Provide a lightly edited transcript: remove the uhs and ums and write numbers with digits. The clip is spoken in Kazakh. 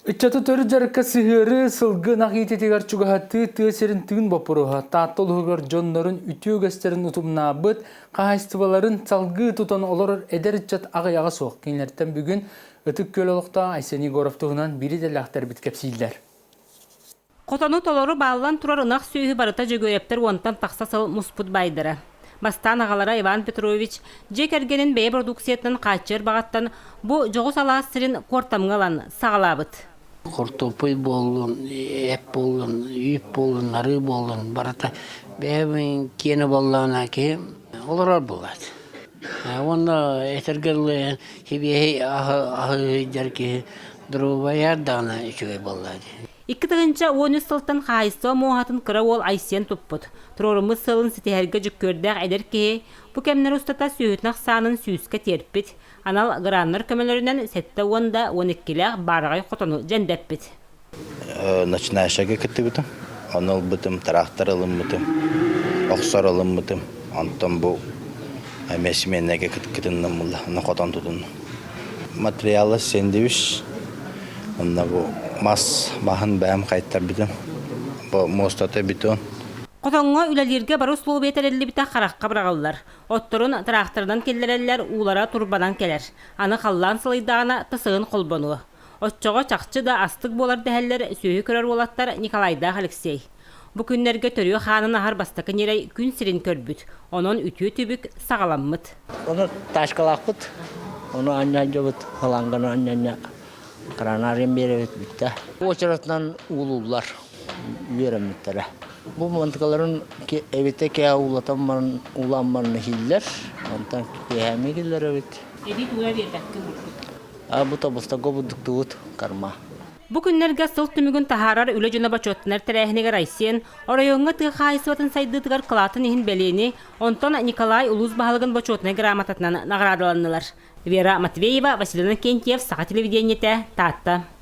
Иччаты төрі жарыққа сығыры сылғы нақиететегер чуғаты тыесерін тыын бопыруға таттыл ғығыр жонларын үтіу көстерін ұтымна бұд, қағайстываларын салғы тұтан олар әдер иччат ағаяға соқ. Кейнерттен бүгін үтік көл олықта Айсен Егоровтығынан бири дәліқтер біткепсейлер. Котону толору баллан турар ынақ сүйі барыта жөгөрептер онтан тақсасыл мұспұт байдыры. Бастан ағалара Иван Петрович жекергенін бәй продукциятын қачыр бағаттан бұ жоғы салас сірін кортамғалан сағалабыт. Кортопой болдун, эп болдун, үйіп болдун, ары болдун, барата бәйбін кені болдуына ке олар болады. Онда этергерлі хебей ағы жарки дұрубаярдағына үшіге болады. Икки тығынча 13 сылтан қайсы моғатын кыра ол Айсен тұппыт. Тұрорымыз сылын сетехерге жүккөрдәқ әдер кеге, бұ кәмнер ұстата сүйетнақ санын сүйіске терппет. Анал граннар көмелерінен сетті онда 12-ләқ барғай қотону жәндәппет. Начинающаға кітті бұтым. Оныл бұтым, трактор алым бұтым, оқсар алым бұтым. Антон бұл мәсіменеге кітіннің мұлда, қотан тұтын. Материалы сендевіш. Онда бұл мас бағын бәйім қайттар бітім. Бұл мостаты бітім. Қотонға үләлерге бару сұлу бетерелі біта қараққа бірағылар. Отторын трактордан келдерелер, улара турбадан келер. Аны қаллан сылайдағына тысығын қолбануы. Отчоға чақчы да астық болар дәхәлер сөйі көрер болаттар Николайдақ Алексей. Бұ күннерге төрі қанын ағар бастақы нерей күн сірін көрбіт. Оның үтіі түбік сағаламмыт. Оны ташқалақпыт, оны аннан жабыт, қаланғаны аннан қыранарын беребет бітті. Очыратынан улулар береметтері. Бұл мантықаларын әбетте кәе уланмарыны хиллер, онтан кәйәме келдер әбет. Әбет уға бердәккі бұрқыт. Бұта бұста көбудықты ұт қарма. Бұ күннерге сыл түмігін тахарар үлі жына бачоттынар тәрәхінегер Айсен, орайонға тығы қайсыватын сайдытығар қылатын ехін бәлені, онтан Николай Улус бағалығын бачотына грамотатынан нағырадыланылар. Вера Матвеева, Василина Кентьев, Сақа телевидениеті, Татта.